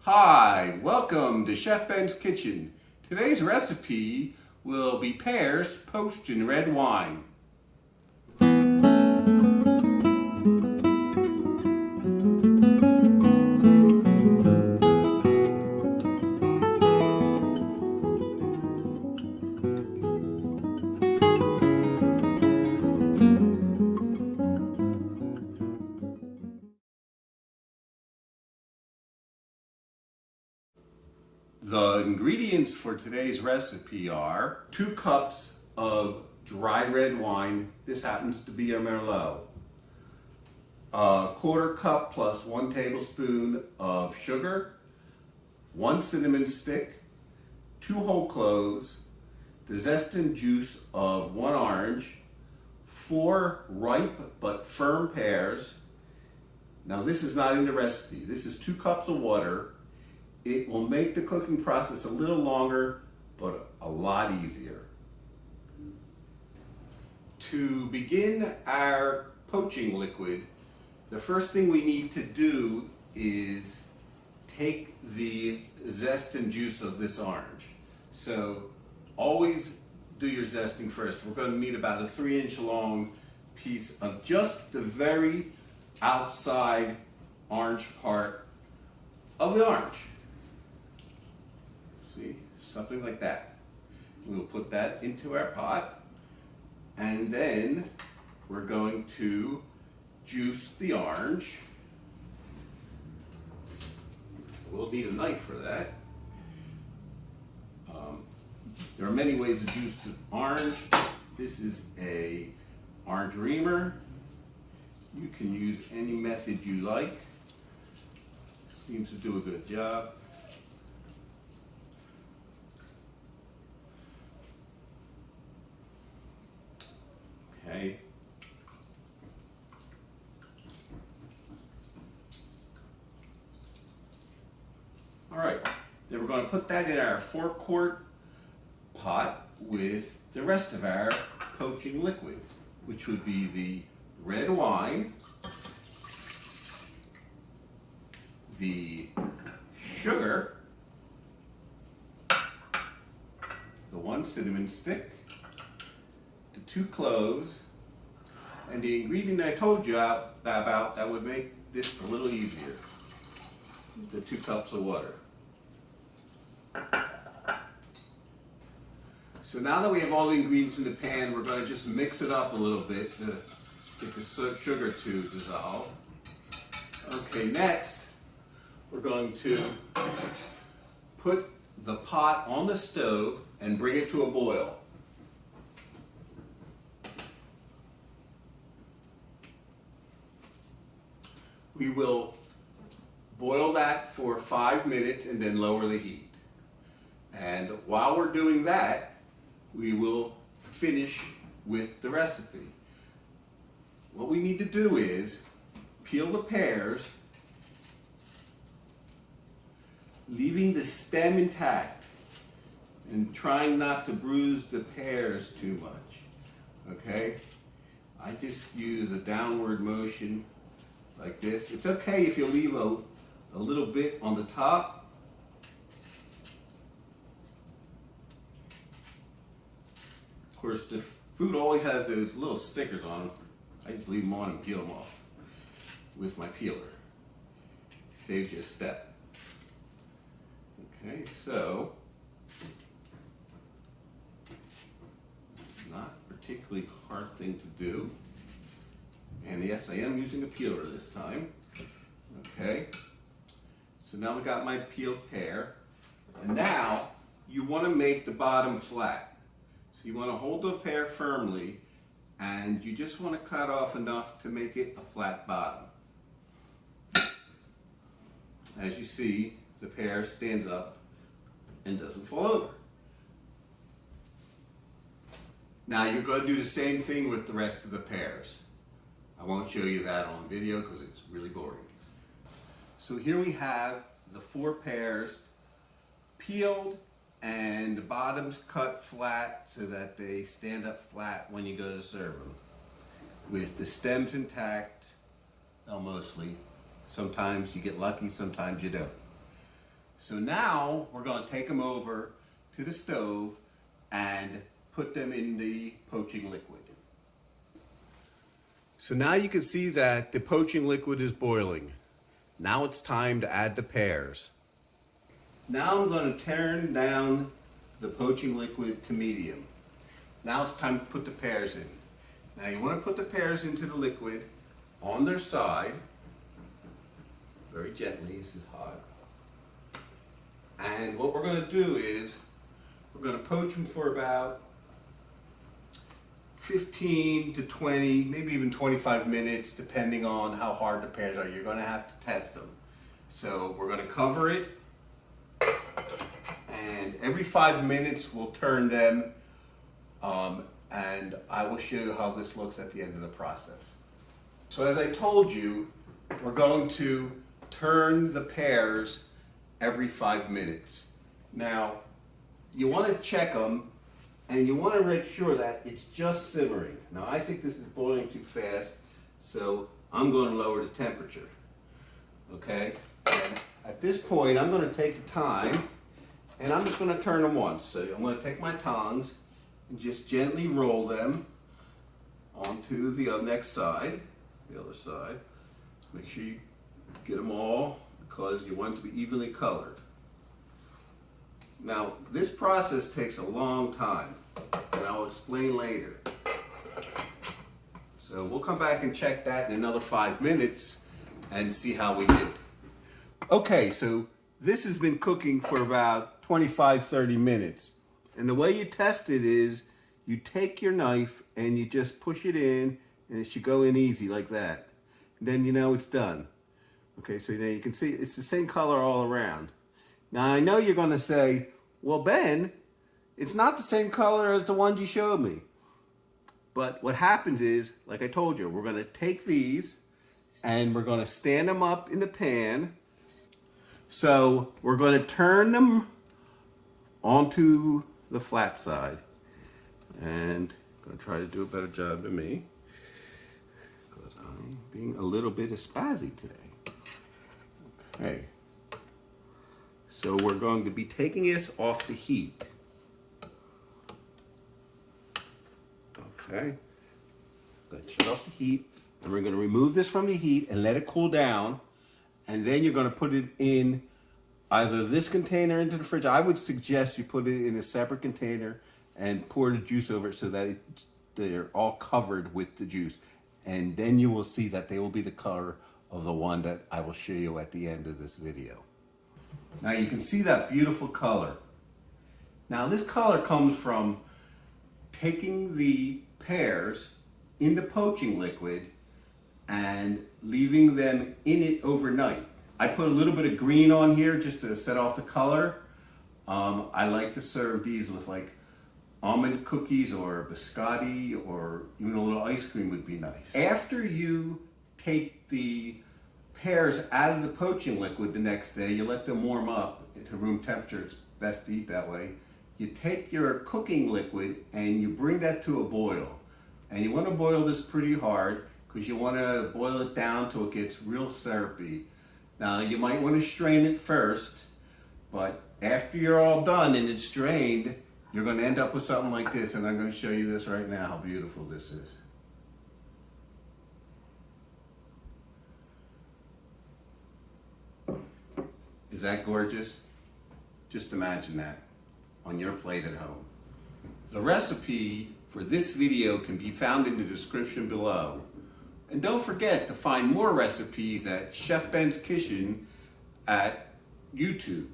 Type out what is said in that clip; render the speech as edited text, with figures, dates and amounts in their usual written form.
Hi, welcome to Chef Ben's Kitchen. Today's recipe will be pears poached in red wine. The ingredients for today's recipe are 2 cups of dry red wine. This happens to be a merlot. A 1/4 cup plus 1 tablespoon of sugar, 1 cinnamon stick, 2 whole cloves, the zest and juice of 1 orange, 4 ripe but firm pears. Now this is not in the recipe. This is 2 cups of water. It will make the cooking process a little longer, but a lot easier. To begin our poaching liquid, the first thing we need to do is take the zest and juice of this orange. So always do your zesting first. We're going to need about a 3-inch long piece of just the very outside orange part of the orange. See, something like that. We'll put that into our pot, and then we're going to juice the orange. We'll need a knife for that. There are many ways to juice the orange. This is a orange reamer. You can use any method you like. Seems to do a good job. Okay. All right, then we're going to put that in our 4-quart pot with the rest of our poaching liquid, which would be the red wine, the sugar, the 1 cinnamon stick, the 2 cloves, and the ingredient I told you about that would make this a little easier, the 2 cups of water. So now that we have all the ingredients in the pan, we're going to just mix it up a little bit to get the sugar to dissolve. Okay, next we're going to put the pot on the stove and bring it to a boil. We will boil that for 5 minutes and then lower the heat. And while we're doing that, we will finish with the recipe. What we need to do is peel the pears, leaving the stem intact and trying not to bruise the pears too much. Okay? I just use a downward motion like this. It's okay if you leave a little bit on the top. Of course, the fruit always has those little stickers on them. I just leave them on and peel them off with my peeler. Saves you a step. Okay, so not a particularly hard thing to do. And yes, I am using a peeler this time. Okay, so now we got my peeled pear. And now you want to make the bottom flat. So you want to hold the pear firmly, and you just want to cut off enough to make it a flat bottom. As you see, the pear stands up and doesn't fall over. Now you're going to do the same thing with the rest of the pears. I won't show you that on video because it's really boring. So here we have the 4 pears peeled and the bottoms cut flat so that they stand up flat when you go to serve them, with the stems intact. Well, mostly. Sometimes you get lucky, sometimes you don't. So now we're going to take them over to the stove and put them in the poaching liquid. So now you can see that the poaching liquid is boiling. Now it's time to add the pears. Now I'm going to turn down the poaching liquid to medium. Now it's time to put the pears in. Now you want to put the pears into the liquid on their side, very gently. This is hot. And what we're going to do is we're going to poach them for about 15 to 20, maybe even 25 minutes, depending on how hard the pears are. You're going to have to test them. So we're going to cover it, and every 5 minutes we'll turn them, and I will show you how this looks at the end of the process. So as I told you, we're going to turn the pears every 5 minutes. Now, you want to check them, and you want to make sure that it's just simmering. Now, I think this is boiling too fast, so I'm going to lower the temperature. Okay? And at this point, I'm going to take the time, and I'm just going to turn them once. So I'm going to take my tongs and just gently roll them onto the next side, the other side. Make sure you get them all, because you want it to be evenly colored. Now, this process takes a long time, and I'll explain later. So we'll come back and check that in another 5 minutes and see how we did. Okay, so this has been cooking for about 25-30 minutes. And the way you test it is you take your knife and you just push it in, and it should go in easy like that. And then you know it's done. Okay, so now you can see it's the same color all around. Now I know you're going to say, well, Ben, it's not the same color as the ones you showed me. But what happens is, like I told you, we're going to take these and we're going to stand them up in the pan. So we're going to turn them onto the flat side. And I'm going to try to do a better job than me, because I'm being a little bit spazzy today. Okay. So we're going to be taking this off the heat. Okay. Going to shut off the heat, and we're going to remove this from the heat and let it cool down. And then you're going to put it in either this container into the fridge. I would suggest you put it in a separate container and pour the juice over it so that they're all covered with the juice. And then you will see that they will be the color of the one that I will show you at the end of this video. Now you can see that beautiful color. Now this color comes from taking the pears in the poaching liquid and leaving them in it overnight. I put a little bit of green on here just to set off the color. I like to serve these with like almond cookies or biscotti, or even a little ice cream would be nice. After you take the pears out of the poaching liquid the next day, you let them warm up to room temperature. It's best to eat that way. You take your cooking liquid and you bring that to a boil. And you want to boil this pretty hard, because you want to boil it down till it gets real syrupy. Now you might want to strain it first, but after you're all done and it's strained, you're going to end up with something like this, and I'm going to show you this right now, how beautiful this is. Is that gorgeous? Just imagine that on your plate at home. The recipe for this video can be found in the description below. And don't forget to find more recipes at Chef Ben's Kitchen at YouTube.